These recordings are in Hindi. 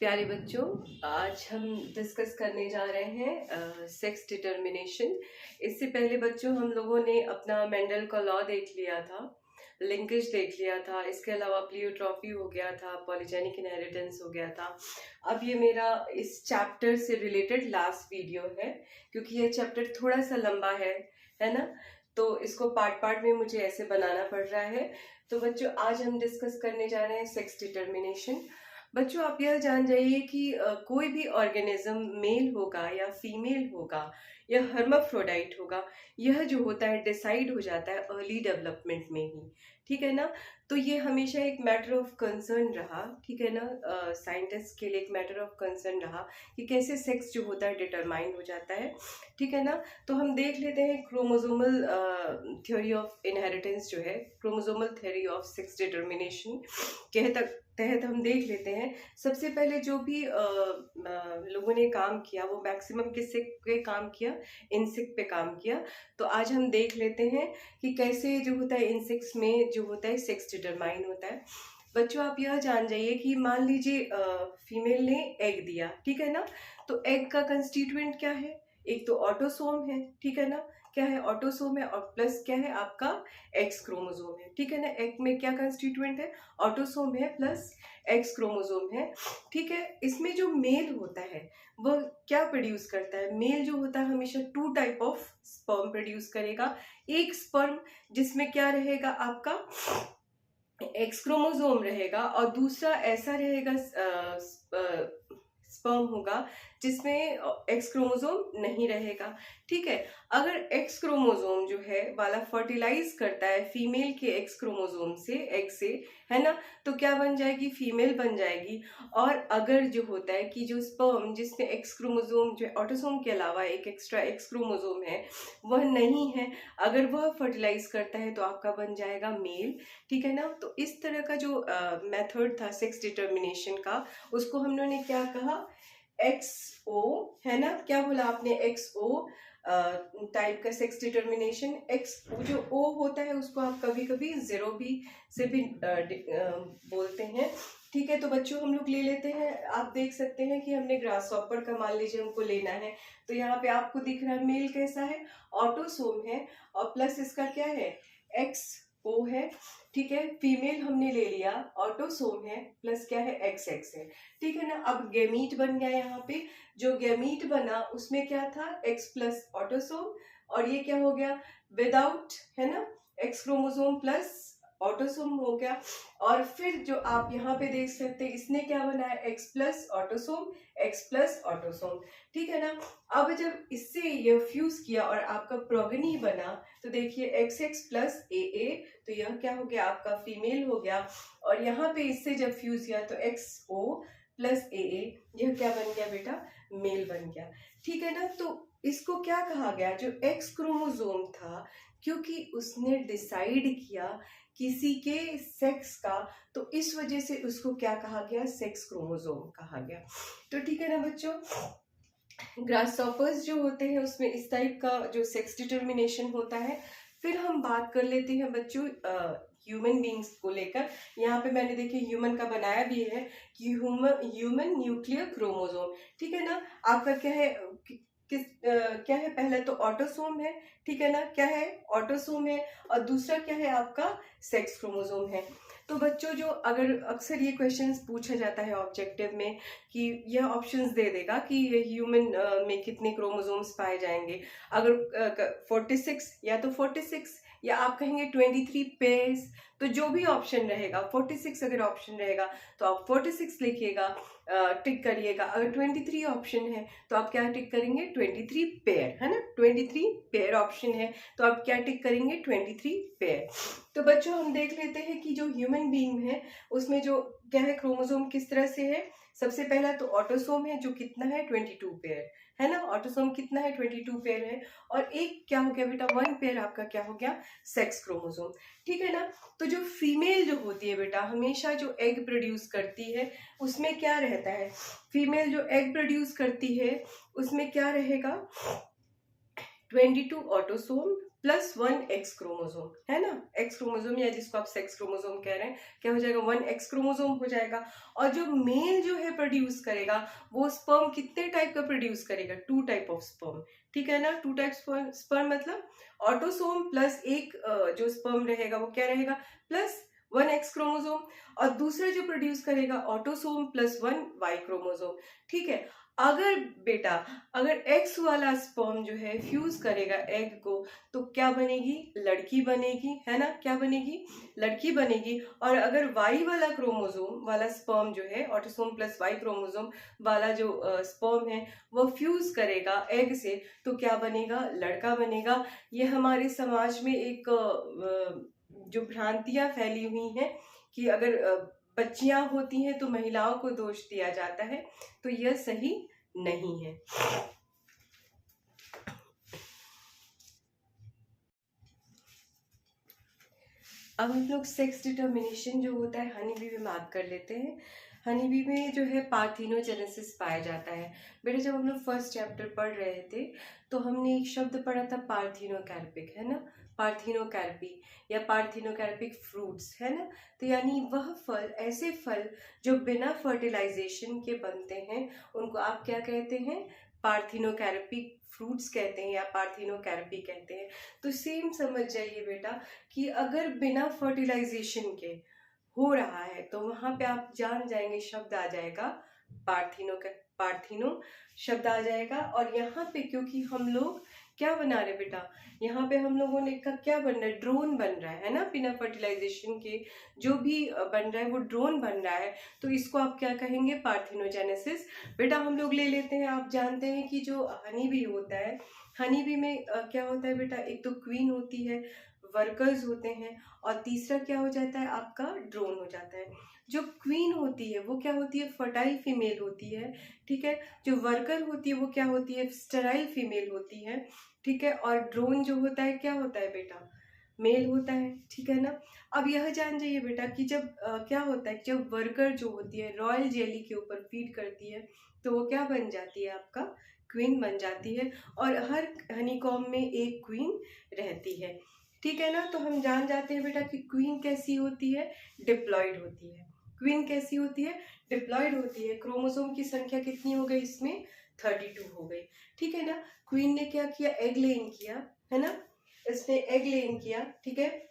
प्यारे बच्चों, आज हम डिस्कस करने जा रहे हैं सेक्स डिटर्मिनेशन। इससे पहले बच्चों हम लोगों ने अपना मेंडल का लॉ देख लिया था, लिंकेज देख लिया था, इसके अलावा प्लियोट्रॉफी हो गया था, पॉलीजेनिक इनहेरिटेंस हो गया था। अब ये मेरा इस चैप्टर से रिलेटेड लास्ट वीडियो है, क्योंकि ये चैप्टर थोड़ा सा लंबा है ना, तो इसको पार्ट पार्ट में मुझे ऐसे बनाना पड़ रहा है। तो बच्चों आज हम डिस्कस करने जा रहे हैं सेक्स डिटर्मिनेशन। बच्चों आप यह जान जाइए कि कोई भी ऑर्गेनिज्म मेल होगा या फीमेल होगा या हर्माफ्रोडाइट होगा, यह जो होता है डिसाइड हो जाता है अर्ली डेवलपमेंट में ही, ठीक है ना। तो ये हमेशा एक मैटर ऑफ कंसर्न रहा, ठीक है ना, साइंटिस्ट के लिए एक मैटर ऑफ कंसर्न रहा कि कैसे सेक्स जो होता है डिटरमाइन हो जाता है, ठीक है ना। तो हम देख लेते हैं क्रोमोसोमल थ्योरी ऑफ इनहेरिटेंस जो है, chromosomal theory of sex determination के तहत हम देख लेते हैं। सबसे पहले जो भी लोगों ने काम किया वो मैक्सिमम किससे पे काम किया, इंसेक्ट पे काम किया। तो आज हम देख लेते हैं कि कैसे जो होता है इंसेक्ट्स में जो होता है सेक्स डिटरमाइन होता है। बच्चों आप यह जान जाइए कि मान लीजिए फीमेल ने एग दिया, ठीक है ना। तो एग का कंस्टिट्यूएंट क्या है, एक तो ऑटोसोम है, ठीक है ना। क्या है, ऑटोसोम है, और प्लस क्या है आपका एक्स क्रोमोसोम है, ठीक है ना। एग में क्या कंस्टिट्यूएंट है, ऑटोसोम है प्लस एक्स क्रोमोसोम है, ठीक है। इसमें जो मेल होता है वह क्या प्रोड्यूस करता है, मेल जो होता है हमेशा 2 टाइप ऑफ स्पर्म प्रोड्यूस करेगा। एक स्पर्म जिसमें क्या रहेगा आपका एक्स क्रोमोसोम रहेगा, और दूसरा ऐसा रहेगा स्पर्म होगा जिसमें एक्स क्रोमोसोम नहीं रहेगा, ठीक है। अगर एक्स क्रोमोसोम जो है वाला फर्टिलाइज करता है फीमेल के एक्स क्रोमोसोम से, एग से, है ना, तो क्या बन जाएगी, फीमेल बन जाएगी। और अगर जो होता है कि जो स्पर्म जिसमें एक्स क्रोमोसोम जो ऑटोसोम के अलावा एक एक्स्ट्रा एक्स क्रोमोसोम है वह नहीं है, अगर वह फर्टिलाइज करता है तो आपका बन जाएगा मेल, ठीक है ना। तो इस तरह का जो मेथड था सेक्स डिटर्मिनेशन का, उसको हम लोगों ने क्या कहा, एक्स ओ, है ना। क्या बोला आपने, एक्स ओ टाइप का सेक्स डिटर्मिनेशन। एक्स जो ओ होता है उसको आप कभी कभी जीरो भी से भी बोलते हैं, ठीक है। तो बच्चों हम लोग ले लेते हैं, आप देख सकते हैं कि हमने ग्रास हॉपर का मान लीजिए हमको लेना है, तो यहाँ पे आपको दिख रहा है मेल कैसा है, ऑटोसोम है, और प्लस इसका क्या है, एक्स ओ है, ठीक है। फीमेल हमने ले लिया, ऑटोसोम है, प्लस क्या है, एक्स एक्स है, ठीक है ना। अब गैमीट बन गया, यहाँ पे जो गैमीट बना उसमें क्या था, एक्स प्लस ऑटोसोम, और ये क्या हो गया विदाउट, है ना, एक्स क्रोमोसोम प्लस ऑटोसोम हो गया। और फिर जो आप यहाँ पे देख सकते हैं इसने क्या बनाया, x plus autosome, x plus autosome, ठीक है ना। अब जब इससे ये फ्यूज किया और आपका प्रोगनी बना, तो देखिए एक्स एक्स प्लस ए, तो यह क्या हो गया आपका फीमेल हो गया। और यहाँ पे इससे जब फ्यूज किया तो एक्स ओ प्लस ए, यह क्या बन गया बेटा, मेल बन गया, ठीक है ना। तो इसको क्या कहा गया, जो एक्स क्रोमोसोम था, क्योंकि उसने डिसाइड किया किसी के सेक्स का, तो इस वजह से उसको क्या कहा गया, सेक्स क्रोमोसोम कहा गया। तो ठीक है ना बच्चों, ग्रासहॉपर्स जो होते हैं उसमें इस टाइप का जो सेक्स डिटर्मिनेशन होता है। फिर हम बात कर लेते हैं बच्चों ह्यूमन बींग्स को लेकर। यहाँ पे मैंने देखिए ह्यूमन का बनाया भी है कि ह्यूमन न्यूक्लियर क्रोमोसोम, ठीक है ना। आपका क्या है, क्या है, पहले तो ऑटोसोम है, ठीक है ना, क्या है, ऑटोसोम है, और दूसरा क्या है आपका सेक्स क्रोमोसोम है। तो बच्चों जो अगर अक्सर ये क्वेश्चंस पूछा जाता है ऑब्जेक्टिव में कि यह ऑप्शंस दे देगा कि ह्यूमन में कितने क्रोमोसोम्स पाए जाएंगे, अगर 46 या तो 46, या आप कहेंगे 23 पेयर्स, तो जो भी ऑप्शन रहेगा 46 अगर ऑप्शन रहेगा तो आप 46 लिखिएगा, टिक करिएगा। अगर 23 ऑप्शन है तो आप क्या टिक करेंगे, 23 पेयर, है ना, 23 पेयर ऑप्शन है तो आप क्या टिक करेंगे, 23 पेयर। तो बच्चों हम देख लेते हैं कि जो ह्यूमन बीइंग है उसमें जो क्या है, क्रोमोसोम किस तरह से है। सबसे पहला तो ऑटोसोम है जो कितना है, 22 पेयर, है ना। ऑटोसोम कितना है, 22 पेयर है, और एक क्या हो गया बेटा, 1 पेयर आपका क्या हो गया, सेक्स क्रोमोसोम, ठीक है ना। तो जो फीमेल जो होती है बेटा, हमेशा जो एग प्रोड्यूस करती है उसमें क्या रहता है, फीमेल जो एग प्रोड्यूस करती है उसमें क्या रहेगा, 22 ऑटोसोम प्लस 1 एक्स क्रोमोसोम, है ना, एक्स क्रोमोसोम या जिसको आप सेक्स क्रोमोसोम कह रहे हैं, क्या हो जाएगा, 1 एक्स क्रोमोसोम हो जाएगा। और जो मेल जो है प्रोड्यूस करेगा वो स्पर्म कितने टाइप का प्रोड्यूस करेगा, 2 टाइप ऑफ स्पर्म, ठीक है ना, 2 टाइप स्पर्म मतलब ऑटोसोम प्लस एक जो स्पर्म रहेगा वो क्या रहेगा, प्लस 1 एक्स क्रोमोसोम। और दूसरा जो प्रोड्यूस करेगा ऑटोसोम प्लस 1 वाई क्रोमोसोम, ठीक है। अगर बेटा अगर एक्स वाला स्पर्म जो है फ्यूज करेगा एग को, तो क्या बनेगी, लड़की बनेगी, है ना, क्या बनेगी, लड़की बनेगी। और अगर वाई वाला क्रोमोसोम वाला स्पर्म जो है, ऑटोसोम प्लस वाई क्रोमोसोम वाला जो स्पर्म है वो फ्यूज करेगा एग से, तो क्या बनेगा, लड़का बनेगा। ये हमारे समाज में एक जो भ्रांतियां फैली हुई हैं कि अगर बच्चियां होती हैं तो महिलाओं को दोष दिया जाता है, तो यह सही नहीं है। अब हम लोग सेक्स डिटर्मिनेशन जो होता है हनी बी में बात कर लेते हैं। हनी बी में जो है पार्थिनोजेनेसिस पाया जाता है। बेटा जब हम लोग फर्स्ट चैप्टर पढ़ रहे थे तो हमने एक शब्द पढ़ा था पार्थिनोकैर्पिक, है ना, पार्थिनोकैर्पी या पार्थिनोकैर्पिक फ्रूट्स, है ना। तो यानी वह फल, ऐसे फल जो बिना फर्टिलाइजेशन के बनते हैं, उनको आप क्या कहते हैं, पार्थिनोकैर्पिक फ्रूट्स कहते हैं या पार्थिनोकैर्पी कहते हैं। तो सेम समझ जाइए बेटा कि अगर बिना फर्टिलाइजेशन के हो रहा है तो वहां पे आप जान जाएंगे, शब्द आ जाएगा पार्थिनो शब्द आ जाएगा। और यहाँ पे क्योंकि हम लोग क्या बना रहे बेटा, यहाँ पे हम लोगों ने का क्या बन रहा है, ड्रोन बन रहा है ना, बिना फर्टिलाइजेशन के जो भी बन रहा है वो ड्रोन बन रहा है, तो इसको आप क्या कहेंगे, पार्थिनोजेनेसिस। बेटा हम लोग ले लेते हैं, आप जानते हैं कि जो हनी बी होता है, हनी बी में क्या होता है बेटा, एक तो क्वीन होती है, वर्कर्स होते हैं, और तीसरा क्या हो जाता है, आपका ड्रोन हो जाता है। जो क्वीन होती है वो क्या होती है, फर्टाइल फीमेल होती है, ठीक है। जो वर्कर होती है वो क्या होती है, स्टेराइल फीमेल होती है, ठीक है। और ड्रोन जो होता है क्या होता है बेटा, मेल होता है, ठीक है ना। अब यह जान जाइए बेटा कि जब क्या होता है, जब वर्कर जो होती है रॉयल जेली के ऊपर फीड करती है, तो वो क्या बन जाती है, आपका क्वीन बन जाती है। और हर हनीकॉम्ब में एक क्वीन रहती है, ठीक है ना। तो हम जान जाते हैं बेटा कि क्वीन कैसी होती है, डिप्लॉयड होती है। क्वीन कैसी होती है, डिप्लॉयड होती है। क्रोमोसोम की संख्या कितनी हो गई इसमें, 32 हो गई, ठीक है ना। क्वीन ने क्या किया, एग लेइंग किया, है ना, इसने एग लेइंग किया, ठीक है।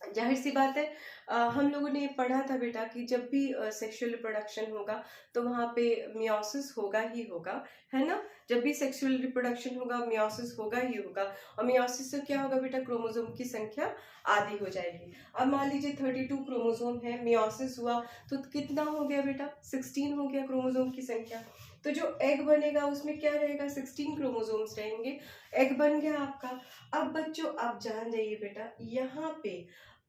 जाहिर सी बात है, हम लोगों ने पढ़ा था बेटा कि जब भी सेक्सुअल रिप्रोडक्शन होगा तो वहाँ पे मियोसिस होगा ही होगा, है ना। जब भी सेक्सुअल रिप्रोडक्शन होगा मियोसिस होगा ही होगा। और मियोसिस से क्या होगा बेटा, क्रोमोसोम की संख्या आधी हो जाएगी। अब मान लीजिए 32 क्रोमोसोम है, मियोसिस हुआ तो कितना हो गया बेटा, 16 हो गया क्रोमोसोम की संख्या। तो जो एग बनेगा उसमें क्या रहेगा, 16 क्रोमोसोम्स रहेंगे, एग बन गया आपका। अब बच्चों आप जान जाइए बेटा, यहाँ पे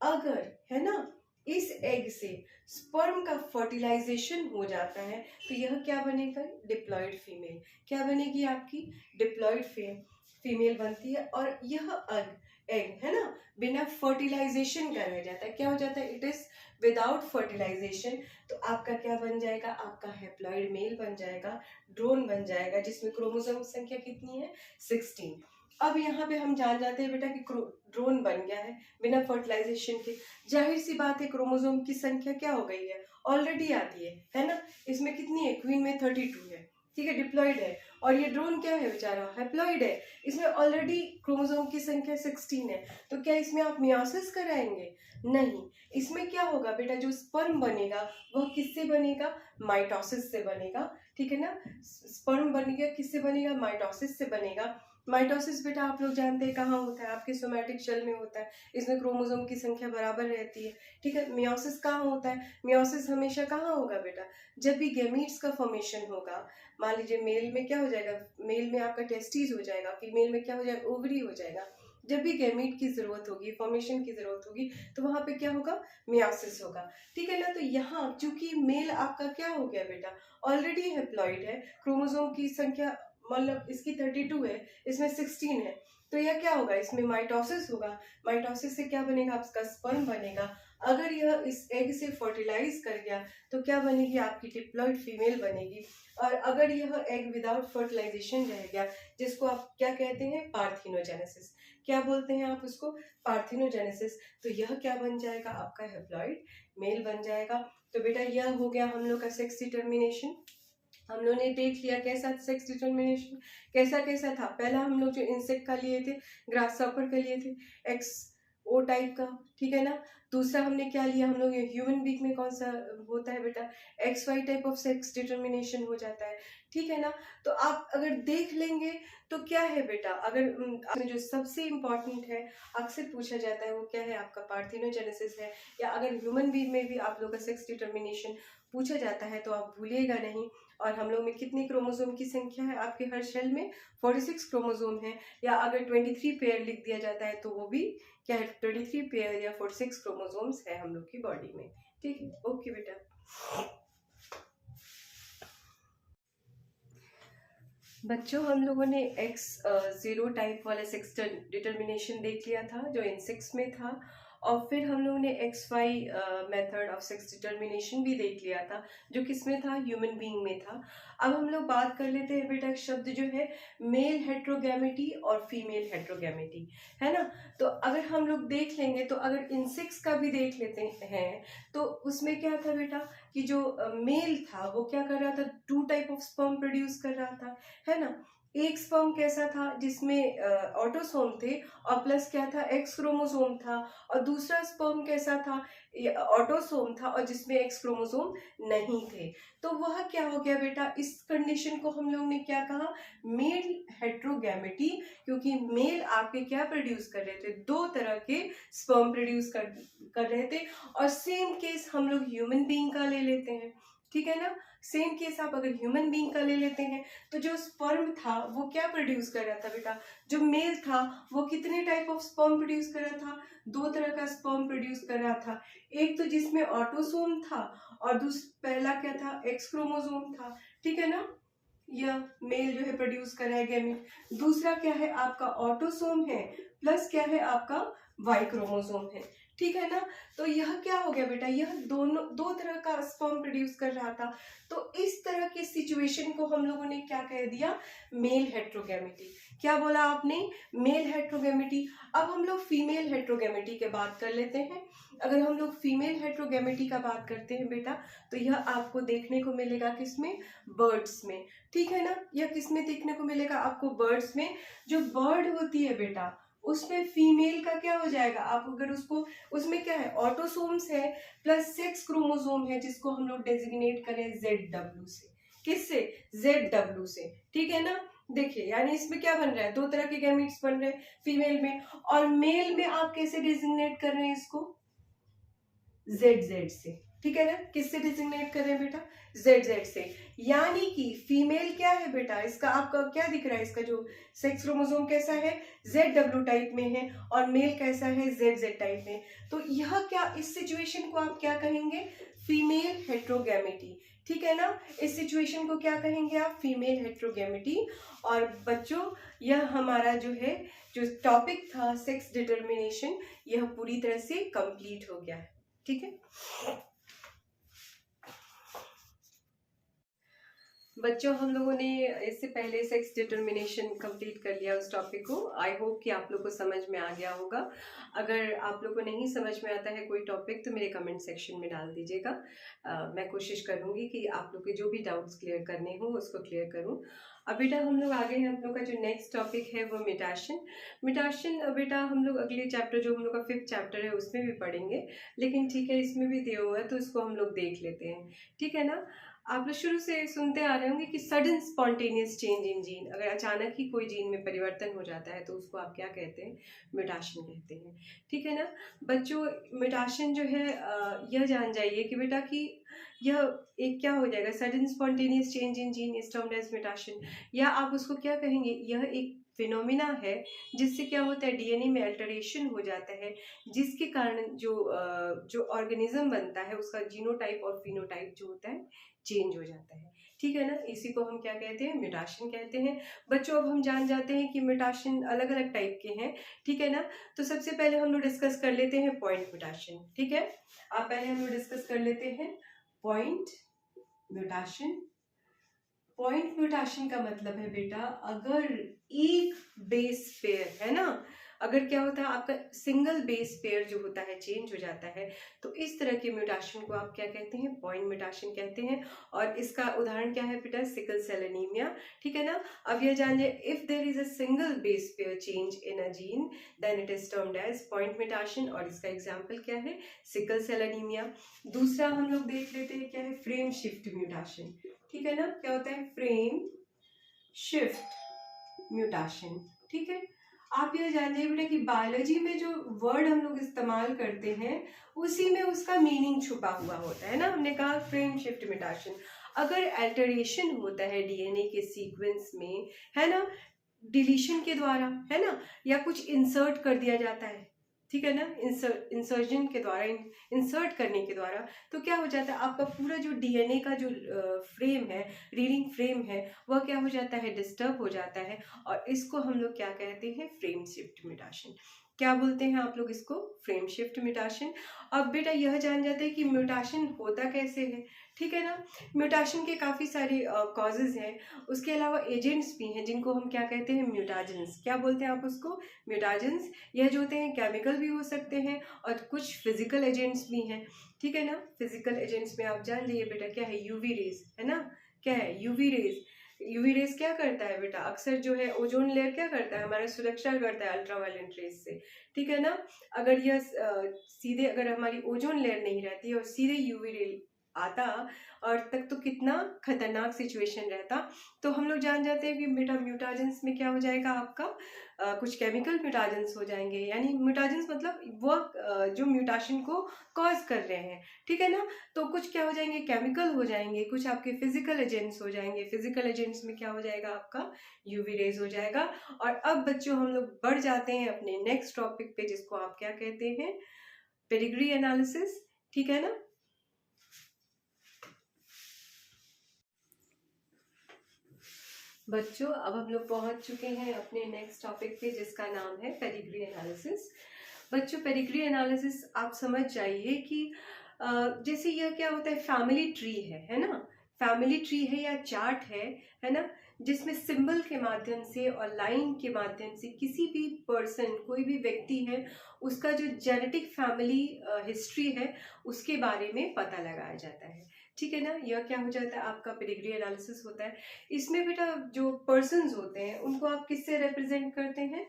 अगर, है ना, इस एग से स्पर्म का फर्टिलाइजेशन हो जाता है तो यह क्या बनेगा, डिप्लॉयड फीमेल, क्या बनेगी आपकी, डिप्लॉयड फीमेल बनती है। और यह एग है ना, बिना फर्टिलाइजेशन का रह जाता है, क्या हो जाता है, इट इज विदाउट फर्टिलाइजेशन। तो आपका क्या बन जाएगा, आपका हैप्लॉइड मेल बन जाएगा, ड्रोन बन जाएगा, जिसमें क्रोमोसोम संख्या कितनी है, 16। अब यहाँ पे हम जान जाते हैं बेटा कि ड्रोन बन गया है बिना फर्टिलाइजेशन के। जाहिर सी बात है क्रोमोसोम की संख्या क्या हो गई है, ऑलरेडी आती है ना। इसमें कितनी है, क्वीन में 32 है, ठीक है, डिप्लॉयड है। और ये ड्रोन क्या है बेचारा, हैप्लॉइड है, इसमें ऑलरेडी क्रोमोसोम की संख्या 16 है। तो क्या इसमें आप मियोसिस कराएंगे, नहीं। इसमें क्या होगा बेटा, जो स्पर्म बनेगा वह किससे बनेगा, माइटोसिस से बनेगा, ठीक है ना। स्पर्म बनेगा किससे बनेगा, माइटोसिस से बनेगा। माइटोसिस बेटा आप लोग जानते हैं कहाँ होता है, आपके सोमैटिक शेल में होता है, इसमें क्रोमोसोम की संख्या बराबर रहती है, ठीक है। मियोसिस कहाँ होता है, मियोसिस हमेशा कहाँ होगा बेटा, जब भी गैमीट्स का फॉर्मेशन होगा। मान लीजिए मेल में क्या हो जाएगा, मेल में आपका टेस्टिस हो जाएगा, फीमेल में क्या हो जाएगा, ओवरी हो जाएगा। जब भी गैमीट की जरूरत होगी, फॉर्मेशन की जरूरत होगी, तो वहां पे क्या होगा, मियोसिस होगा, ठीक है ना। तो यहाँ चूंकि मेल आपका क्या हो गया बेटा, ऑलरेडी हैप्लॉइड है, क्रोमोसोम की संख्या मतलब इसकी 32 है, इसमें 16 है, तो यह क्या होगा, इसमें माइटोसिस होगा। माइटोसिस से क्या बनेगा, आपका स्पर्म बनेगा। अगर यह इस एग से फर्टिलाइज कर गया तो क्या बनेगी, आपकी डिप्लॉयड फीमेल बनेगी। और अगर यह एग विदाउट फर्टिलाइजेशन रह गया, जिसको आप क्या कहते हैं, पार्थिनोजेनेसिस, क्या बोलते हैं आप उसको, पार्थिनोजेनेसिस। तो यह क्या बन जाएगा, आपका हेप्लॉइड मेल बन जाएगा। तो बेटा यह हो गया हम लोग का सेक्स डिटर्मिनेशन। हम लोग ने देख लिया कैसा सेक्स डिटर्मिनेशन, कैसा कैसा था। पहला हम लोग जो इंसेक्ट का लिए थे, ग्रास हॉपर का लिए थे, एक्स ओ टाइप का, ठीक है ना। दूसरा हमने क्या लिया, हम लोग ह्यूमन बीक में कौन सा होता है बेटा, X Y type of sex determination हो जाता है, ठीक है ना। तो आप अगर देख लेंगे तो क्या है बेटा, अगर जो सबसे इम्पोर्टेंट है अक्सर पूछा जाता है वो क्या है, आपका पार्थिनोजेनेसिस है। या अगर ह्यूमन बीइंग में भी आप लोग का सेक्स डिटर्मिनेशन पूछा जाता है तो आप भूलिएगा नहीं। और हम लोग में कितने क्रोमोसोम की संख्या है आपके हर सेल में, 46 क्रोमोसोम है। या अगर 23 पेयर लिख दिया जाता है तो वो भी क्या है, 23 पेयर या 46 क्रोमोसोम्स है हम लोग की बॉडी में, ठीक है। ओके बेटा। बच्चों हम लोगों ने एक्स जीरो टाइप वाला सेक्स डिटर्मिनेशन देख लिया था जो इंसेक्ट्स में था, और फिर हम लोगों ने X Y method of sex determination भी देख लिया था जो किसमें था, ह्यूमन बीइंग में था। अब हम लोग बात कर लेते हैं बेटा शब्द जो है मेल हेट्रोगैमेटी और फीमेल हेट्रोगैमेटी, है ना। तो अगर हम लोग देख लेंगे तो अगर इंसेक्ट्स का भी देख लेते हैं तो उसमें क्या था बेटा कि जो मेल था वो क्या कर रहा था, 2 टाइप ऑफ स्पर्म प्रोड्यूस कर रहा था, है ना। एक स्पर्म कैसा था जिसमें ऑटोसोम थे और प्लस क्या था, एक्स क्रोमोसोम था। और दूसरा स्पर्म कैसा था, ऑटोसोम था और जिसमें एक्स क्रोमोसोम नहीं थे। तो वह क्या हो गया बेटा, इस कंडीशन को हम लोग ने क्या कहा, मेल हेट्रोगैमेटी। क्योंकि मेल आपके क्या प्रोड्यूस कर रहे थे, 2 तरह के स्पर्म प्रोड्यूस कर रहे थे। और सेम केस हम लोग ह्यूमन बीइंग का ले लेते हैं, ठीक है ना। सेम केस आप अगर ह्यूमन बीइंग का ले लेते हैं तो जो स्पर्म था वो क्या प्रोड्यूस कर रहा था बेटा, जो मेल था वो कितने टाइप ऑफ स्पर्म प्रोड्यूस कर रहा था, 2 तरह का स्पर्म प्रोड्यूस कर रहा था। एक तो जिसमें ऑटोसोम था और पहला क्या था, एक्स क्रोमोसोम था, ठीक है ना। यह मेल जो है प्रोड्यूस कर रहा है गैमीट। दूसरा क्या है आपका ऑटोसोम है, प्लस क्या है आपका वाई क्रोमोसोम है, ठीक है ना। तो यह क्या हो गया बेटा, यह दोनों 2 तरह का स्पर्म प्रोड्यूस कर रहा था। तो इस तरह की सिचुएशन को हम लोगों ने क्या कह दिया, मेल हेट्रोगैमेटी। क्या बोला आपने, मेल हेट्रोगैमेटी। अब हम लोग फीमेल हेट्रोगैमेटी की बात कर लेते हैं। अगर हम लोग फीमेल हेट्रोगैमेटी का बात करते हैं बेटा तो यह आपको देखने को मिलेगा किसमें, बर्ड्स में, ठीक है ना। यह किसमें देखने को मिलेगा आपको, बर्ड्स में। जो बर्ड होती है बेटा उसमें फीमेल का क्या हो जाएगा, आप अगर उसको, उसमें क्या है, ऑटोसोम्स है प्लस सेक्स क्रोमोसोम है जिसको हम लोग डेजिग्नेट करें ZW से, किससे, ZW से, ठीक है ना। देखिए यानी इसमें क्या बन रहा है, 2 तरह के गैमीट्स बन रहे हैं फीमेल में, और मेल में आप कैसे डेजिग्नेट कर रहे हैं इसको, ZZ से, ठीक है ना। किससे डिजिग्नेट करें बेटा, ZZ से। यानी कि फीमेल क्या है बेटा, इसका आपका क्या दिख रहा है, इसका जो सेक्स क्रोमोसोम कैसा है, ZW टाइप में है, और मेल कैसा है, ZZ टाइप में। तो यह क्या, इस सिचुएशन को आप क्या कहेंगे, फीमेल हेट्रोगैमेटी, ठीक है ना। इस सिचुएशन को क्या कहेंगे आप, फीमेल हेट्रोगैमेटी। और बच्चों यह हमारा जो है, जो टॉपिक था सेक्स डिटर्मिनेशन, यह पूरी तरह से कंप्लीट हो गया है, ठीक है। बच्चों हम लोगों ने इससे पहले सेक्स डिटर्मिनेशन कंप्लीट कर लिया उस टॉपिक को। आई होप कि आप लोग को समझ में आ गया होगा। अगर आप लोग को नहीं समझ में आता है कोई टॉपिक तो मेरे कमेंट सेक्शन में डाल दीजिएगा। मैं कोशिश करूंगी कि आप लोग के जो भी डाउट्स क्लियर करने हो उसको क्लियर करूं। अब बेटा हम लोग आगे हैं, हम लोग का जो नेक्स्ट टॉपिक है वो मिटाशन। मिटाशन बेटा हम लोग अगले चैप्टर, जो हम लोग का 5th चैप्टर है उसमें भी पढ़ेंगे, लेकिन ठीक है इसमें भी दिया हुआ है तो इसको हम लोग देख लेते हैं, ठीक है ना। आप लोग शुरू से सुनते आ रहे होंगे कि sudden spontaneous change in gene, अगर अचानक ही कोई जीन में परिवर्तन हो जाता है तो उसको आप क्या कहते हैं, म्यूटेशन कहते हैं, ठीक है ना। बच्चों म्यूटेशन जो है यह जान जाइए कि बेटा कि यह एक क्या हो जाएगा, sudden spontaneous change in gene is termed as mutation. या आप उसको क्या कहेंगे, यह एक फिनोमिना है जिससे क्या होता है, डीएनए में अल्टरेशन हो जाता है, जिसके कारण जो ऑर्गेनिज्म बनता है उसका जीनोटाइप और फिनोटाइप जो होता है चेंज हो जाता है, ठीक है ना। इसी को हम क्या कहते हैं, म्यूटेशन कहते हैं। बच्चों अब हम जान जाते हैं कि म्यूटेशन अलग अलग टाइप के हैं, ठीक है ना। तो सबसे पहले हम लोग डिस्कस कर लेते हैं पॉइंट म्यूटेशन, ठीक है। आप पहले हम लोग डिस्कस कर लेते हैं पॉइंट म्यूटेशन। पॉइंट म्यूटेशन का मतलब है बेटा, अगर एक बेस पेयर है ना, अगर क्या होता है आपका सिंगल बेस पेयर जो होता है चेंज हो जाता है, तो इस तरह के म्यूटेशन को आप क्या कहते हैं, पॉइंट म्यूटेशन कहते हैं। और इसका उदाहरण क्या है बेटा, सिकल सेल एनीमिया, ठीक है ना। अब यह जान लिया, if there is a single base pair change in a gene then it is termed as point mutation, और इसका एग्जांपल क्या है, सिकल सेल एनीमिया। दूसरा हम लोग देख लेते हैं क्या है, फ्रेम शिफ्ट म्यूटेशन, ठीक है ना। क्या होता है, फ्रेम शिफ्ट म्यूटेशन, ठीक है। आप यह जान जाइए बेटा कि बायोलॉजी में जो वर्ड हम लोग इस्तेमाल करते हैं उसी में उसका मीनिंग छुपा हुआ होता है ना। हमने कहा फ्रेम शिफ्ट म्यूटेशन, अगर अल्टरेशन होता है डीएनए के सीक्वेंस में, है ना, डिलीशन के द्वारा, है ना, या कुछ इंसर्ट कर दिया जाता है, ठीक है ना, इंसर्जन के द्वारा, इंसर्ट करने के द्वारा, तो क्या हो जाता है आपका पूरा जो डीएनए का जो फ्रेम है, रीडिंग फ्रेम है, वह क्या हो जाता है, डिस्टर्ब हो जाता है। और इसको हम लोग क्या कहते हैं, फ्रेम शिफ्ट म्यूटेशन। क्या बोलते हैं आप लोग इसको, फ्रेम शिफ्ट म्यूटेशन। अब बेटा यह जान जाते हैं कि म्यूटेशन होता कैसे है, ठीक है ना। म्यूटेशन के काफ़ी सारे कॉजेज हैं, उसके अलावा एजेंट्स भी हैं जिनको हम क्या कहते हैं, म्यूटाजेंस। क्या बोलते हैं आप उसको, म्यूटाजेंस। यह जो होते हैं केमिकल भी हो सकते हैं और कुछ फिजिकल एजेंट्स भी हैं, ठीक है ना। फिजिकल एजेंट्स में आप जान लीजिए बेटा क्या है, यूवी रेज, है ना। क्या है, यूवी रेज। यूवी रेज क्या करता है बेटा, अक्सर जो है ओजोन लेयर क्या करता है, हमारा सुरक्षा करता है अल्ट्रावायलेट रेज से, ठीक है ना। अगर यह सीधे, अगर हमारी ओजोन लेयर नहीं रहती और सीधे यूवी रे आता और तक, तो कितना खतरनाक सिचुएशन रहता। तो हम लोग जान जाते हैं कि बेटा म्यूटाजेंस में क्या हो जाएगा आपका, कुछ केमिकल म्यूटाजेंस हो जाएंगे, यानी म्यूटाजेंस मतलब वो जो म्यूटेशन को कॉज कर रहे हैं, ठीक है ना। तो कुछ क्या हो जाएंगे, केमिकल हो जाएंगे, कुछ आपके फिजिकल एजेंट्स हो जाएंगे। फिजिकल एजेंट्स में क्या हो जाएगा आपका, यूवी रेज हो जाएगा। और अब बच्चों हम लोग बढ़ जाते हैं अपने नेक्स्ट टॉपिक पे, जिसको आप क्या कहते हैं, पेडिग्री एनालिसिस, ठीक है ना। बच्चों अब हम लोग पहुंच चुके हैं अपने नेक्स्ट टॉपिक पे, जिसका नाम है पेडिग्री एनालिसिस। बच्चों पेडिग्री एनालिसिस आप समझ जाइए कि जैसे यह क्या होता है, फैमिली ट्री है ना। फैमिली ट्री है या चार्ट है ना, जिसमें सिंबल के माध्यम से और लाइन के माध्यम से किसी भी पर्सन, कोई भी व्यक्ति है, उसका जो जेनेटिक फैमिली हिस्ट्री है उसके बारे में पता लगाया जाता है, ठीक है ना। यह क्या हो जाता है, आपका पेडिग्री एनालिसिस होता है। इसमें बेटा जो पर्सन्स होते हैं उनको आप किससे रिप्रेजेंट करते हैं,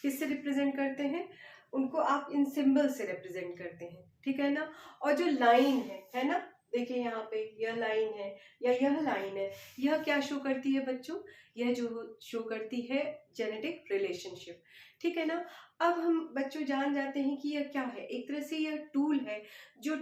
किससे रिप्रेजेंट करते हैं, उनको आप इन सिंबल से रिप्रेजेंट करते हैं, ठीक है ना। और जो लाइन है ना, देखिए यहाँ पे यह लाइन है या यह लाइन है, यह क्या शो करती है बच्चों, यह जो शो करती है जेनेटिक रिलेशनशिप, ठीक है ना। अब हम बच्चों जान जाते हैं कि यह क्या है, एक तरह से यह टूल है जो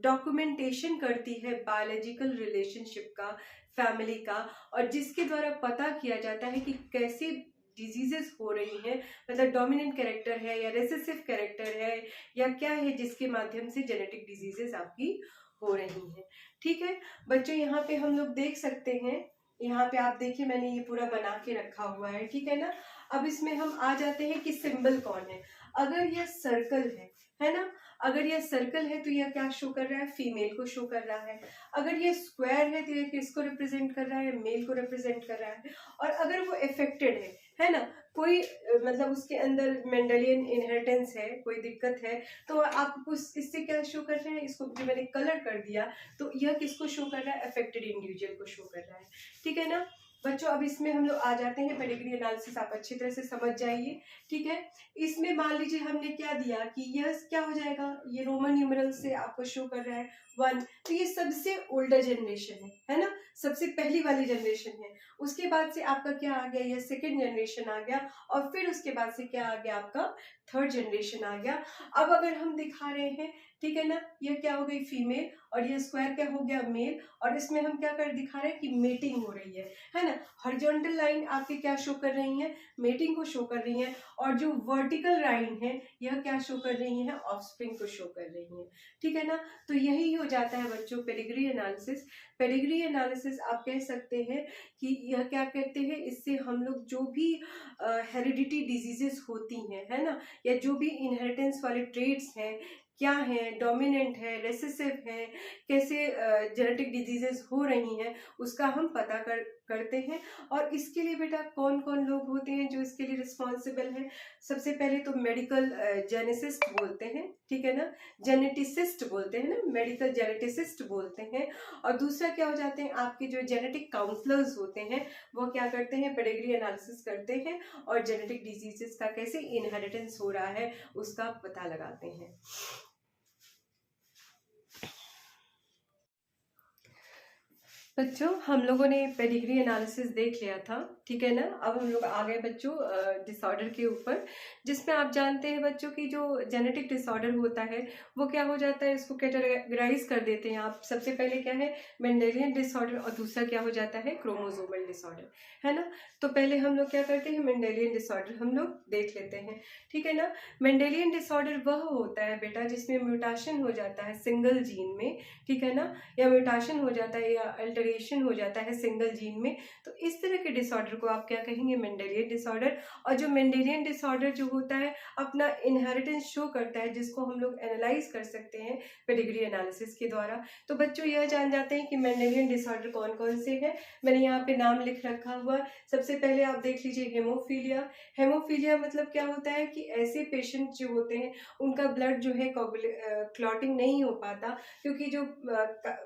डॉक्यूमेंटेशन करती है बायोलॉजिकल रिलेशनशिप का, फैमिली का, और जिसके द्वारा पता किया जाता है कि कैसे डिजीजेस हो रही हैं, मतलब डोमिनेंट कैरेक्टर है या रेसेसिव कैरेक्टर है या क्या है, जिसके माध्यम से जेनेटिक डिजीजेस आपकी हो रही हैं, ठीक है। बच्चों यहाँ पे हम लोग देख सकते हैं, यहाँ पे आप देखिए मैंने ये पूरा बना के रखा हुआ है, ठीक है ना। अब इसमें हम आ जाते हैं कि सिंबल कौन है। अगर यह सर्कल है ना, अगर यह सर्कल है तो यह क्या शो कर रहा है, फीमेल को शो कर रहा है। अगर यह स्क्वायर है तो यह किसको रिप्रेजेंट कर रहा है, मेल को रिप्रेजेंट कर रहा है। और अगर वो अफेक्टेड है ना, कोई मतलब उसके अंदर मेंडेलियन इनहेरिटेंस है, कोई दिक्कत है, तो आपको इससे क्या शो कर रहे हैं, इसको जो मैंने कलर कर दिया, तो यह किसको शो कर रहा है, अफेक्टेड इंडिविजुअल को शो कर रहा है, ठीक है ना। बच्चों अब इसमें हम लोग आ जाते हैं, पेडिग्री एनालिसिस आप अच्छी तरह से समझ जाइए, ठीक है। इसमें मान लीजिए हमने क्या दिया कि यह क्या हो जाएगा, ये रोमन न्यूमेरल से आपको शो कर रहा है 1, तो ये सबसे ओल्डर जनरेशन है ना, सबसे पहली वाली जनरेशन है। उसके बाद से आपका क्या आ गया, यह सेकेंड जनरेशन आ गया, और फिर उसके बाद से क्या आ गया, आपका थर्ड जनरेशन आ गया। अब अगर हम दिखा रहे हैं, ठीक है ना, यह क्या हो गई फीमेल और यह स्क्वायर क्या हो गया मेल, और इसमें हम क्या कर दिखा रहे हैं कि मेटिंग हो रही है ना। हॉरिजॉन्टल लाइन आपके क्या शो कर रही है, मेटिंग को शो कर रही है, और जो वर्टिकल लाइन है यह क्या शो कर रही है, ऑफस्प्रिंग को शो कर रही है, ठीक है ना। तो यही हो जाता है बच्चों पेडिग्री एनालिसिस। पेडिग्री एनालिसिस आप कह सकते हैं कि यह क्या कहते हैं, इससे हम लोग जो भी हेरिडिटी डिजीजेस होती हैं, है ना, या जो भी इनहेरिटेंस वाले ट्रेड्स हैं, क्या है, डोमिनेंट है, रेसेसिव है, कैसे जेनेटिक डिजीजेस हो रही हैं, उसका हम पता करते हैं। और इसके लिए बेटा कौन कौन लोग होते हैं जो इसके लिए रिस्पॉन्सिबल हैं? सबसे पहले तो मेडिकल जेनेसिस्ट बोलते हैं, ठीक है ना, जेनेटिसिस्ट बोलते हैं ना, मेडिकल जेनेटिसिस्ट बोलते हैं। और दूसरा क्या हो जाते हैं, आपके जो जेनेटिक काउंसलर्स होते हैं वो क्या करते हैं, पेडिग्री एनालिसिस करते हैं और जेनेटिक डिजीजेस का कैसे इनहेरिटेंस हो रहा है उसका पता लगाते हैं। बच्चों हम लोगों ने पेडिग्री एनालिसिस देख लिया था, ठीक है ना। अब हम लोग आ गए बच्चों डिसऑर्डर के ऊपर, जिसमें आप जानते हैं बच्चों की जो जेनेटिक डिसऑर्डर होता है वो क्या हो जाता है, इसको कैटेगराइज कर देते हैं आप। सबसे पहले क्या है, मेंडेलियन डिसऑर्डर, और दूसरा क्या हो जाता है, क्रोमोसोमल डिसऑर्डर, है ना। तो पहले हम लोग क्या करते हैं, मेंडेलियन डिसऑर्डर हम लोग देख लेते हैं, ठीक है ना। मेंडेलियन डिसऑर्डर वह होता है बेटा जिसमें म्यूटेशन हो जाता है सिंगल जीन में, ठीक है ना, या म्यूटेशन हो जाता है या अल्टरेशन हो जाता है सिंगल जीन में। तो इस तरह के डिसऑर्डर को आप क्या कहेंगे, मेंडेलियन डिसऑर्डर। और जो मेंडेलियन डिसऑर्डर जो होता है अपना इनहेरिटेंस शो करता है, जिसको हम लोग एनालाइज कर सकते हैं पेडिग्री एनालिसिस के द्वारा। तो बच्चों यह जान जाते हैं कि मेंडेलियन डिसऑर्डर कौन कौन से हैं। मैंने यहाँ पे नाम लिख रखा हुआ। सबसे पहले आप देख लीजिए हेमोफीलिया। हेमोफीलिया मतलब क्या होता है कि ऐसे पेशेंट जो होते हैं उनका ब्लड जो है क्लॉटिंग नहीं हो पाता, क्योंकि जो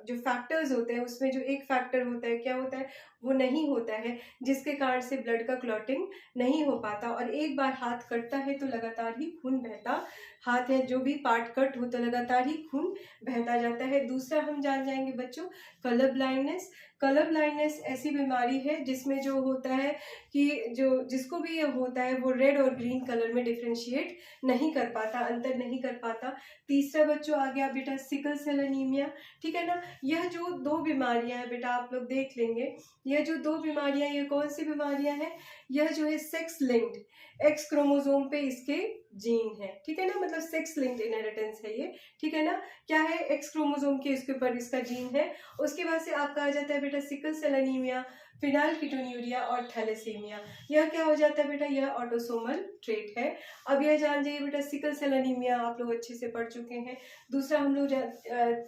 फैक्टर्स होते हैं उसमें जो एक फैक्टर होता है, क्या होता है, वो नहीं होता है, जिसके कारण से ब्लड का क्लॉटिंग नहीं हो पाता। और एक बार हाथ कटता है तो लगातार ही खून बहता, हाथ है जो भी पार्ट कट हो तो लगातार ही खून बहता जाता है। दूसरा हम जान जाएंगे बच्चों, कलर ब्लाइंडनेस। कलर ब्लाइंडनेस ऐसी बीमारी है जिसमें जो होता है कि जो जिसको भी ये होता है वो रेड और ग्रीन कलर में डिफ्रेंशिएट नहीं कर पाता, अंतर नहीं कर पाता। तीसरा बच्चों आ गया बेटा सिकल सेल एनीमिया, ठीक है ना। यह जो दो बीमारियां हैं बेटा आप लोग देख लेंगे, यह जो दो बीमारियां, ये कौन सी बीमारियां हैं, यह जो है सेक्स लिंक्ड, एक्स क्रोमोसोम पे इसके जीन है, ठीक है ना, मतलब सेक्स लिंक्ड इनहेरिटेंस है ये, ठीक है ना। क्या है, एक्स क्रोमोसोम के इसके ऊपर इसका जीन है। उसके बाद से आपका आ जाता है बेटा सिकल सेल एनीमिया, फिनाइलकीटोन्यूरिया और थैलेसीमिया। यह क्या हो जाता है बेटा, यह ऑटोसोमल ट्रेट है। अब यह जान जाइए बेटा सिकल सेल एनीमिया आप लोग अच्छे से पढ़ चुके हैं। दूसरा हम लोग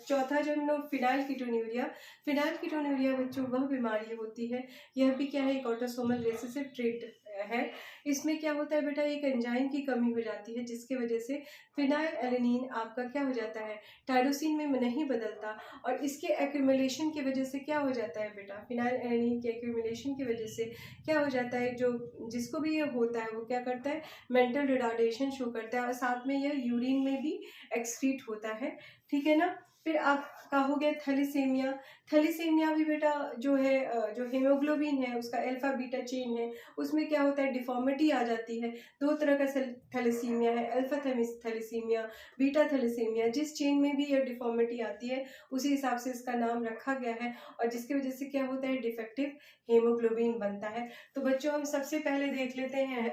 चौथा जो हम लोग फिनाइलकीटोन्यूरिया। फिनाइलकीटोन्यूरिया बच्चों वह बीमारी होती है, यह भी क्या है, एक ऑटोसोमल रिसेसिव ट्रेट है। इसमें क्या होता है बेटा, एक एंजाइम की कमी हो जाती है जिसकी वजह से फिनाइल एलेनिन आपका क्या हो जाता है, टायरोसिन में नहीं बदलता, और इसके एक्यूमुलेशन की वजह से क्या हो जाता है बेटा, फिनाइल एलेनिन के एक्यूमुलेशन की वजह से क्या हो जाता है, जो जिसको भी ये होता है वो क्या करता है, मेंटल रिटार्डेशन शो करता है, और साथ में यह यूरिन में भी एक्सक्रीट होता है, ठीक है ना। फिर आपका हो गया थैलेसीमिया। थैलेसीमिया भी बेटा जो है जो हीमोग्लोबिन है उसका अल्फा बीटा चेन है, उसमें क्या होता है, डिफॉर्मिटी आ जाती है। दो तरह का थैलेसीमिया है, अल्फा थैलेसीमिया, बीटा थैलेसीमिया। जिस चेन में भी यह डिफॉर्मिटी आती है उसी हिसाब से इसका नाम रखा गया है, और जिसकी वजह से क्या होता है, डिफेक्टिव हीमोग्लोबिन बनता है। तो बच्चों हम सबसे पहले देख लेते हैं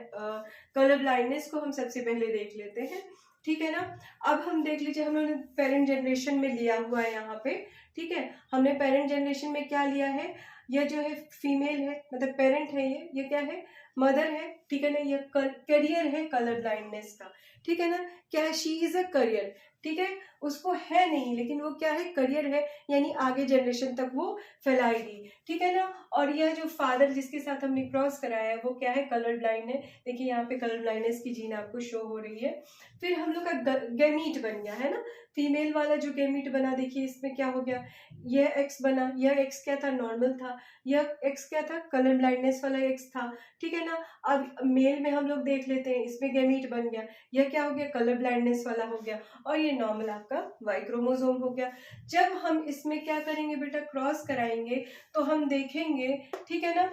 कलर ब्लाइंडनेस को, हम सबसे पहले देख लेते हैं, ठीक है ना। अब हम देख लीजिए, हम लोगों ने पेरेंट जनरेशन में लिया हुआ है यहाँ पे, ठीक है। हमने पेरेंट जनरेशन में क्या लिया है, यह जो है फीमेल है, मतलब पेरेंट है, ये क्या है, मदर है, ठीक है ना। ये करियर है कलर ब्लाइंडनेस का, ठीक है ना। क्या है, शी इज अ करियर, ठीक है, उसको है नहीं लेकिन वो क्या है, करियर है, यानी आगे जनरेशन तक वो फैलाएगी, ठीक है ना। और यह जो फादर जिसके साथ हमने क्रॉस कराया है वो क्या है, कलर ब्लाइंड है। देखिए यहाँ पे कलर ब्लाइंडनेस की जीन आपको शो हो रही है। फिर हम लोग का गैमीट बन गया है ना, फीमेल वाला जो गैमीट बना, देखिए इसमें क्या हो गया, यह एक्स बना, यह एक्स क्या था, नॉर्मल था, यह एक्स क्या था, कलर ब्लाइंडनेस वाला एक्स था, ठीक है ना। अब मेल में हम लोग देख लेते हैं, इसमें गैमीट बन गया, यह क्या हो गया, कलर ब्लाइंडनेस वाला हो गया, और ये नॉर्मल आपका वाई क्रोमोसोम हो गया। जब हम इसमें क्या करेंगे बेटा, क्रॉस कराएंगे तो हम देखेंगे, ठीक है ना।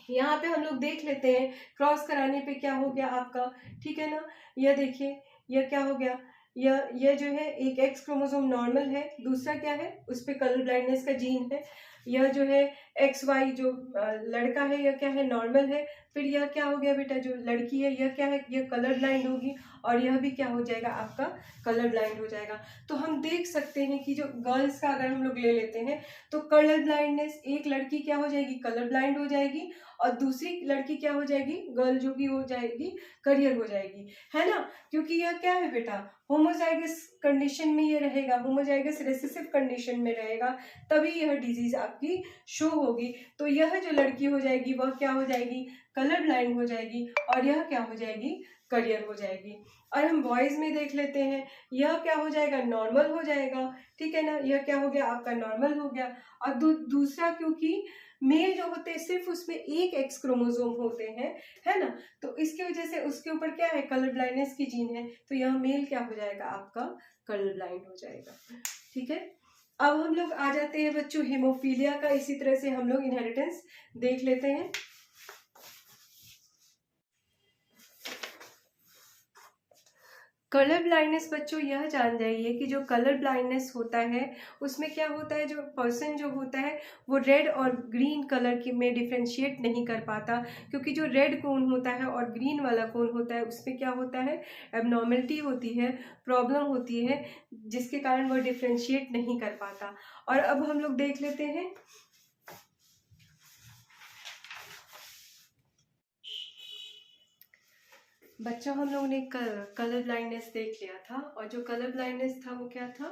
यहाँ पे हम लोग देख लेते हैं क्रॉस कराने पे क्या हो गया आपका, ठीक है ना। यह देखिए, यह क्या हो गया, यह जो है एक एक्स क्रोमोसोम नॉर्मल है, दूसरा क्या है, उस पे कलर ब्लाइंडनेस का जीन है। यह जो है एक्स वाई जो लड़का है यह क्या है, नॉर्मल है। फिर यह क्या हो गया बेटा, जो लड़की है यह क्या है, यह कलर ब्लाइंड होगी, और यह भी क्या हो जाएगा आपका कलर ब्लाइंड हो जाएगा। तो हम देख सकते हैं कि जो गर्ल्स का अगर हम लोग ले लेते हैं तो कलर ब्लाइंडनेस, एक लड़की क्या हो जाएगी कलर ब्लाइंड हो जाएगी और दूसरी लड़की क्या हो जाएगी, गर्ल जो कि हो जाएगी करियर हो जाएगी, है ना। क्योंकि यह क्या है बेटा, होमोजाइगस कंडीशन में ये रहेगा, होमोजाइगस रिसेसिव कंडीशन में रहेगा, तभी यह डिजीज आपकी शो होगी। तो यह जो लड़की हो जाएगी वह क्या हो जाएगी, कलर ब्लाइंड हो जाएगी और यह क्या हो जाएगी, करियर हो जाएगी। और हम बॉयज में देख लेते हैं, यह क्या हो जाएगा, नॉर्मल हो जाएगा, ठीक है ना, यह क्या हो गया आपका नॉर्मल हो गया। और दूसरा क्योंकि मेल जो होते हैं सिर्फ उसमें एक एक्स क्रोमोसोम होते हैं, है ना, तो इसकी वजह से उसके ऊपर क्या है, कलर ब्लाइंडनेस की जीन है, तो यह मेल क्या हो जाएगा आपका कलर ब्लाइंड हो जाएगा, ठीक है। अब हम लोग आ जाते हैं बच्चों हेमोफीलिया का, इसी तरह से हम लोग इनहेरिटेंस देख लेते हैं। कलर ब्लाइंडनेस बच्चों यह जान जाइए कि जो कलर ब्लाइंडनेस होता है उसमें क्या होता है, जो पर्सन जो होता है वो रेड और ग्रीन कलर की में डिफ्रेंशिएट नहीं कर पाता, क्योंकि जो रेड कोन होता है और ग्रीन वाला कोन होता है उसमें क्या होता है, एबनॉर्मलिटी होती है, प्रॉब्लम होती है, जिसके कारण वह डिफ्रेंशिएट नहीं कर पाता। और अब हम लोग देख लेते हैं बच्चों, हम लोगों ने कलर ब्लाइंडनेस देख लिया था, और जो कलर ब्लाइंडनेस था वो क्या था,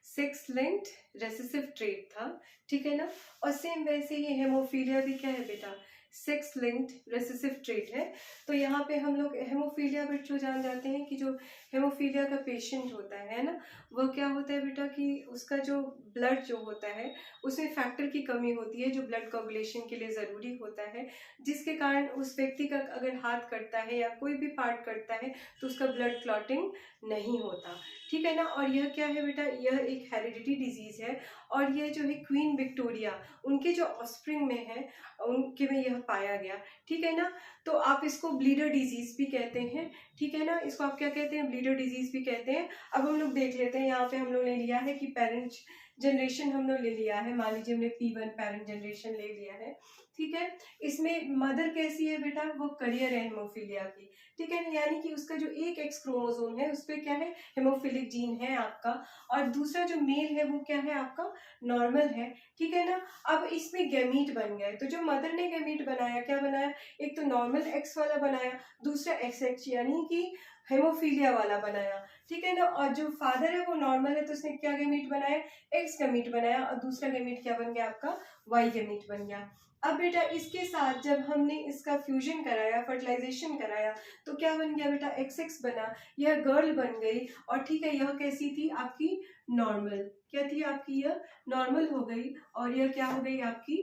सेक्स लिंक्ड रेसेसिव ट्रेट था, ठीक है ना। और सेम वैसे ही हेमोफीलिया भी क्या है बेटा, सेक्स लिंक्ड रेसेसिव ट्रेट है। तो यहाँ पे हम लोग हेमोफीलिया बच्चों जान जाते हैं कि जो हेमोफीलिया का पेशेंट होता है ना, वह क्या होता है बेटा कि उसका जो ब्लड जो होता है उसमें फैक्टर की कमी होती है जो ब्लड कोगुलेशन के लिए ज़रूरी होता है, जिसके कारण उस व्यक्ति का अगर हाथ कटता है या कोई भी पार्ट कटता है तो उसका ब्लड क्लॉटिंग नहीं होता, ठीक है ना। और यह क्या है बेटा, यह एक हेरिडिटी डिजीज है, और यह जो है क्वीन विक्टोरिया उनके जो ऑफस्प्रिंग में है उनके में यह पाया गया, ठीक है ना। तो आप इसको ब्लीडर डिजीज भी कहते हैं, ठीक है ना, इसको आप क्या कहते हैं, ब्लीडर डिजीज भी कहते हैं। अब हम लोग देख लेते हैं, यहाँ पे हम लोग ने लिया है कि पेरेंट जनरेशन हम लोग ले लिया है, मान लीजिए हमने P1 पेरेंट जनरेशन ले लिया है, ठीक है। इसमें मदर कैसी है बेटा, वो करियर है हेमोफीलिया की, ठीक है, यानी कि उसका जो एक एक्स क्रोमोसोम है उस पर क्या है, हेमोफिलिक जीन है आपका, और दूसरा जो मेल है वो क्या है आपका नॉर्मल है, ठीक है ना। अब इसमें गैमीट बन गए, तो जो मदर ने गैमीट बनाया, क्या बनाया, एक तो नॉर्मल एक्स वाला बनाया, दूसरा एक्स एक्स यानी कि हेमोफीलिया वाला बनाया, ठीक है ना। और जो फादर है वो नॉर्मल है, तो उसने क्या गैमीट बनाया, एक्स गैमीट बनाया, और दूसरा गैमीट क्या बन गया आपका, वाई गैमीट बन गया। अब बेटा इसके साथ जब हमने इसका फ्यूजन कराया, फर्टिलाइजेशन कराया, तो क्या बन गया बेटा, एक्स एक्स बना, यह गर्ल बन गई, और ठीक है यह कैसी थी आपकी नॉर्मल, क्या थी आपकी, यह नॉर्मल हो गई, और यह क्या हो गई आपकी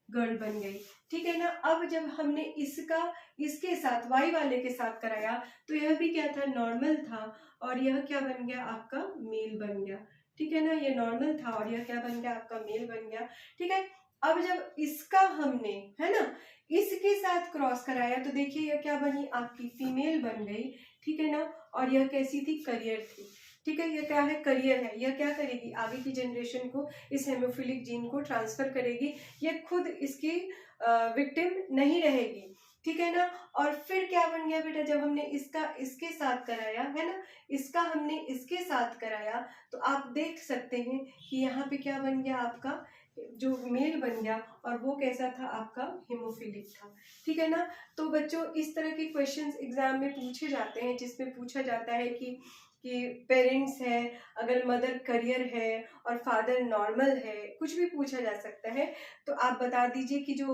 गर्ल बन गई, ठीक है ना। अब जब हमने इसका इसके साथ वाई वाले के साथ कराया तो यह भी क्या था, नॉर्मल था, और यह क्या बन गया आपका मेल बन गया, ठीक है ना, ये नॉर्मल था और यह क्या बन गया आपका मेल बन गया, ठीक है। अब जब इसका हमने, है ना, इसके साथ क्रॉस कराया तो देखिए यह क्या बनी आपकी फीमेल बन गई, ठीक है ना, और यह कैसी थी, करियर थी, ठीक है, यह क्या है, करियर है, यह क्या करेगी, आगे की जनरेशन को इस हेमोफिलिक जीन को ट्रांसफर करेगी, यह खुद इसकी विक्टिम नहीं रहेगी, ठीक है ना। और फिर क्या बन गया बेटा, जब हमने इसका इसके साथ कराया, है ना, इसका हमने इसके साथ कराया, तो आप देख सकते हैं कि यहाँ पे क्या बन गया आपका, जो मेल बन गया, और वो कैसा था आपका, हेमोफिलिक था, ठीक है ना। तो बच्चों इस तरह के क्वेश्चंस एग्जाम में पूछे जाते हैं, जिसमें पूछा जाता है कि पेरेंट्स है, अगर मदर करियर है और फादर नॉर्मल है, कुछ भी पूछा जा सकता है, तो आप बता दीजिए कि जो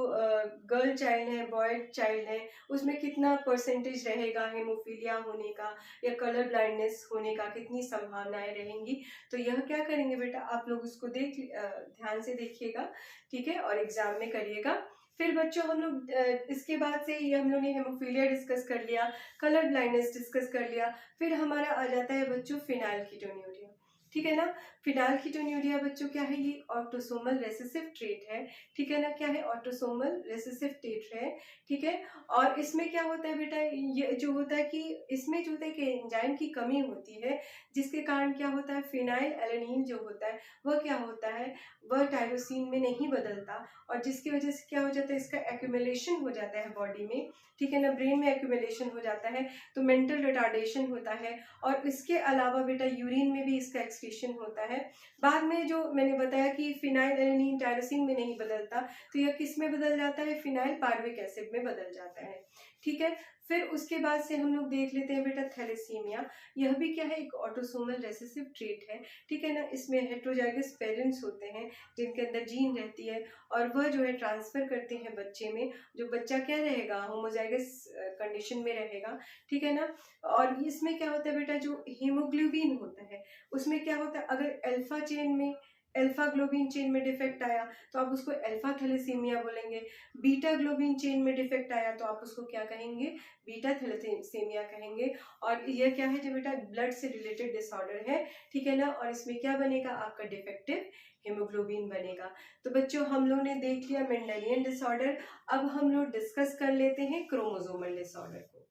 गर्ल चाइल्ड है, बॉय चाइल्ड है, उसमें कितना परसेंटेज रहेगा हेमोफीलिया होने का या कलर ब्लाइंडनेस होने का, कितनी संभावनाएं रहेंगी। तो यह क्या करेंगे बेटा, आप लोग उसको ध्यान से देखिएगा, ठीक है, और एग्जाम में करिएगा। फिर बच्चों हम लोग इसके बाद से ये हम लोग ने हेमोफीलिया डिस्कस कर लिया, कलर ब्लाइंडनेस डिस्कस कर लिया, फिर हमारा आ जाता है बच्चों फिनाइलकीटोन्यूरिया, ठीक है ना। फिनाइलकीटोन्यूरिया बच्चों क्या है, ये ऑटोसोमल रेसेसिव ट्रेट है, ठीक है ना, क्या है, ऑटोसोमल रेसेसिव ट्रेट है, ठीक है। और इसमें क्या होता है बेटा, ये जो होता है कि इसमें जो होता है कि एंजाइम की कमी होती है, जिसके कारण क्या होता है, फिनाइल एलेनिन जो होता है वह क्या होता है, वह टायरोसिन में नहीं बदलता, और जिसकी वजह से क्या हो जाता है, इसका एक्यूमुलेशन हो जाता है बॉडी में, ठीक है ना, ब्रेन में एक्यूमुलेशन हो जाता है, तो मेंटल रिटार्डेशन होता है। और इसके अलावा बेटा यूरिन में भी इसका एक्सक्रीशन होता है। बाद में जो मैंने बताया कि फिनाइलएलेनिन टायरोसिन में नहीं बदलता, तो यह किस में बदल जाता है, फिनाइल पार्विक एसिड में बदल जाता है, ठीक है। फिर उसके बाद से हम लोग देख लेते हैं बेटा थैलेसीमिया। यह भी क्या है, एक ऑटोसोमल रेसेसिव ट्रेट है, ठीक है ना। इसमें हेट्रोजाइगस पेरेंट्स होते हैं जिनके अंदर जीन रहती है, और वह जो है ट्रांसफर करते हैं बच्चे में। जो बच्चा क्या रहेगा, होमोजाइगस कंडीशन में रहेगा, ठीक है ना। और इसमें क्या होता है बेटा, जो हीमोग्लोबिन होता है उसमें क्या होता है, अगर अल्फा चेन में, अल्फा ग्लोबिन चेन में डिफेक्ट आया तो आप उसको अल्फा थैलेसीमिया बोलेंगे। बीटा ग्लोबिन चेन में डिफेक्ट आया तो आप उसको क्या कहेंगे, बीटा थैलेसीमिया कहेंगे। और यह क्या है, जो बेटा ब्लड से रिलेटेड डिसऑर्डर है, ठीक है ना। और इसमें क्या बनेगा, आपका डिफेक्टिव हेमोग्लोबिन बनेगा। तो बच्चों हम लोग ने देख लिया मेंडेलियन डिसऑर्डर। अब हम लोग डिस्कस कर लेते हैं क्रोमोसोमल डिसऑर्डर को।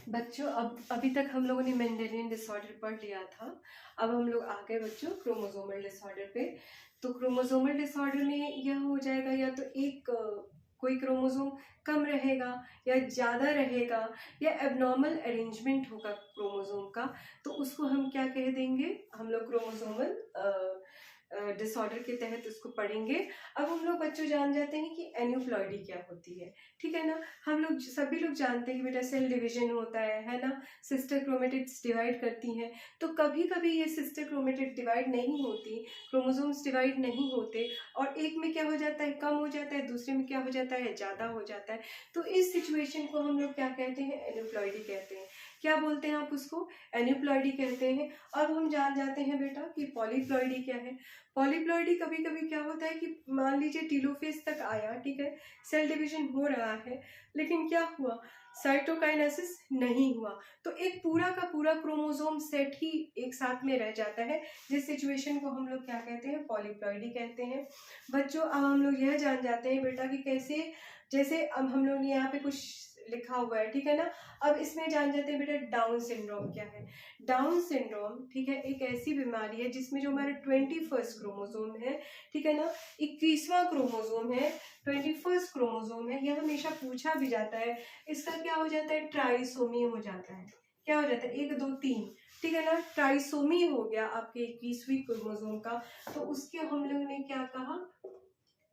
बच्चों अब अभी तक हम लोगों ने मेंडेलियन डिसऑर्डर पढ़ लिया था। अब हम लोग आ गए बच्चों क्रोमोसोमल डिसऑर्डर पे। तो क्रोमोसोमल डिसऑर्डर में यह हो जाएगा, या तो एक कोई क्रोमोसोम कम रहेगा या ज़्यादा रहेगा, या एबनॉर्मल अरेंजमेंट होगा क्रोमोसोम का, तो उसको हम क्या कह देंगे, हम लोग क्रोमोसोमल डिसऑर्डर के तहत उसको पढ़ेंगे। अब हम लोग बच्चों जान जाते हैं कि एन्यूप्लॉइडी क्या होती है, ठीक है ना। हम लोग सभी लोग जानते हैं कि बेटा सेल डिवीजन होता है ना, सिस्टर क्रोमेटिड्स डिवाइड करती हैं। तो कभी कभी ये सिस्टर क्रोमेटिड डिवाइड नहीं होती, क्रोमोसोम्स डिवाइड नहीं होते, और एक में क्या हो जाता है, कम हो जाता है, दूसरे में क्या हो जाता है, ज़्यादा हो जाता है। तो इस सिचुएशन को हम लोग क्या कहते हैं, एन्यूप्लॉइडी कहते हैं। क्या बोलते हैं आप उसको, एन्यूप्लॉइडी कहते हैं। अब हम जान जाते हैं बेटा कि पॉलीप्लॉइडी क्या है। पॉलीप्लॉइडी कभी कभी क्या होता है कि मान लीजिए टीलोफेज तक आया, ठीक है, सेल डिवीजन हो रहा है, लेकिन क्या हुआ, साइटोकाइनेसिस नहीं हुआ, तो एक पूरा का पूरा क्रोमोसोम सेट ही एक साथ में रह जाता है, जिस सिचुएशन को हम लोग क्या कहते हैं, पॉलीप्लॉइडी कहते हैं। बच्चों अब हम लोग यह जान जाते हैं बेटा कि कैसे, जैसे अब हम लोग ने यहाँ पे कुछ लिखा हुआ है, ठीक है ना। अब इसमें जान जाते हैं बेटा डाउन सिंड्रोम क्या है। डाउन सिंड्रोम, ठीक है, एक ऐसी बीमारी है जिसमें जो हमारे 21st क्रोमोसोम है, ठीक है ना, 21वां क्रोमोसोम है, 21st क्रोमोसोम है, यह हमेशा पूछा भी जाता है, इसका क्या हो जाता है, ट्राइसोमी हो जाता है। क्या हो जाता है, 1 2 3, ठीक है ना, ट्राइसोमी हो गया आपके 21वीं क्रोमोसोम का। तो उसके हम लोगों ने क्या कहा,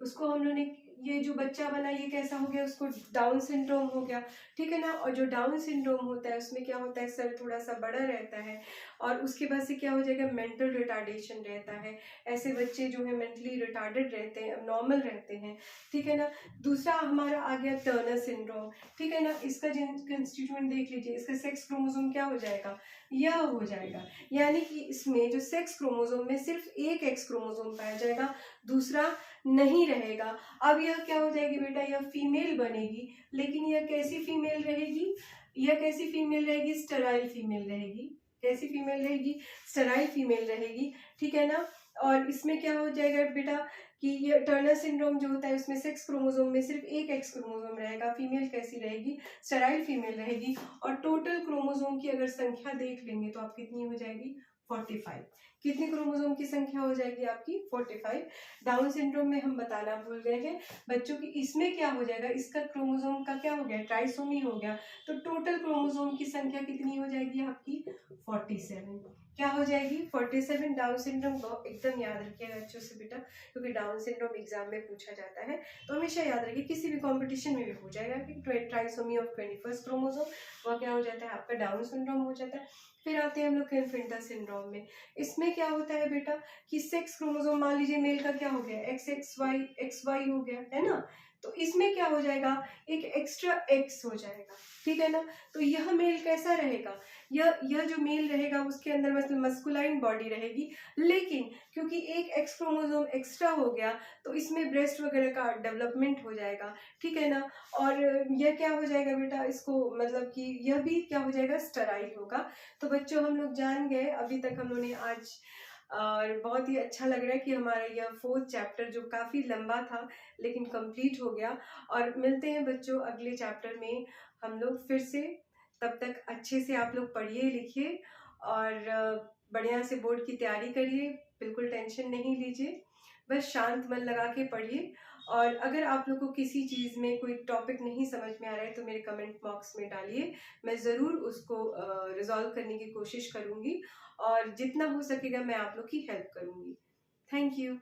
उसको हम लोगों ने, ये जो बच्चा बना ये कैसा हो गया, उसको डाउन सिंड्रोम हो गया, ठीक है ना। और जो डाउन सिंड्रोम होता है उसमें क्या होता है, सर थोड़ा सा बड़ा रहता है, और उसके बाद से क्या हो जाएगा, मेंटल रिटार्डेशन रहता है। ऐसे बच्चे जो है मेंटली रिटार्डेड रहते हैं, नॉर्मल रहते हैं, ठीक है ना। दूसरा हमारा आ गया टर्नर सिंड्रोम, ठीक है ना। इसका कंस्टिट्यूएंट देख लीजिए, इसका सेक्स क्रोमोसोम क्या हो जाएगा, यह हो जाएगा, यानी कि इसमें जो सेक्स क्रोमोसोम में सिर्फ एक एक्स क्रोमोसोम पाया जाएगा, दूसरा नहीं रहेगा। अब यह क्या हो जाएगी बेटा, यह फीमेल बनेगी, लेकिन यह कैसी फीमेल रहेगी, यह कैसी फीमेल रहेगी, स्टेराइल फीमेल रहेगी। कैसी फीमेल रहेगी, स्टेराइल फीमेल रहेगी, ठीक है ना। और इसमें क्या हो जाएगा बेटा कि ये टर्नर सिंड्रोम जो होता है उसमें सेक्स क्रोमोसोम में सिर्फ एक एक्स क्रोमोसोम रहेगा, फीमेल कैसी रहेगी, स्टेराइल फीमेल रहेगी। और टोटल क्रोमोसोम की अगर संख्या देख लेंगे तो आप कितनी हो जाएगी, 45। कितनी क्रोमोसोम की संख्या हो जाएगी आपकी, 45। डाउन सिंड्रोम में हम बताना भूल गए हैं बच्चों की, इसमें क्या हो जाएगा, इसका क्रोमोसोम का क्या हो गया, ट्राइसोमी हो गया, तो टोटल क्रोमोसोम की संख्या कितनी हो जाएगी आपकी, 47। क्या हो जाएगी, 47। डाउन सिंड्रोम एकदम याद रखिएगा अच्छे से बेटा, क्योंकि डाउन सिंड्रोम एग्जाम में पूछा जाता है, तो हमेशा याद रखिए, किसी भी कंपटीशन में भी हो जाएगा कि ट्राइसोमी ऑफ 21st क्रोमोसोम, वह क्या हो जाता है, आपका डाउन सिंड्रोम हो जाता है। फिर आते हैं हम लोग क्लिनफिल्टर सिंड्रोम में। इसमें क्या होता है बेटा कि सेक्स क्रोमोसोम, मान लीजिए मेल का क्या हो गया, एक्स वाई हो गया, है ना, तो इसमें क्या हो जाएगा, एक एक्स्ट्रा एक्स हो जाएगा, ठीक है ना। तो यह मेल कैसा रहेगा, यह जो मेल रहेगा उसके अंदर मतलब मस्कुलाइन बॉडी रहेगी, लेकिन क्योंकि एक एक्स क्रोमोसोम एक्स्ट्रा हो गया तो इसमें ब्रेस्ट वगैरह का डेवलपमेंट हो जाएगा, ठीक है ना। और यह क्या हो जाएगा बेटा, इसको मतलब कि यह भी क्या हो जाएगा, स्टेराइल होगा। तो बच्चों हम लोग जान गए अभी तक हम लोगों ने आज, और बहुत ही अच्छा लग रहा है कि हमारा यह 4th चैप्टर जो काफ़ी लंबा था लेकिन कंप्लीट हो गया। और मिलते हैं बच्चों अगले चैप्टर में हम लोग फिर से, तब तक अच्छे से आप लोग पढ़िए लिखिए और बढ़िया से बोर्ड की तैयारी करिए, बिल्कुल टेंशन नहीं लीजिए, बस शांत मन लगा के पढ़िए। और अगर आप लोग को किसी चीज़ में कोई टॉपिक नहीं समझ में आ रहा है तो मेरे कमेंट बॉक्स में डालिए, मैं ज़रूर उसको रिजॉल्व करने की कोशिश करूँगी और जितना हो सकेगा मैं आप लोग की हेल्प करूँगी। Thank you.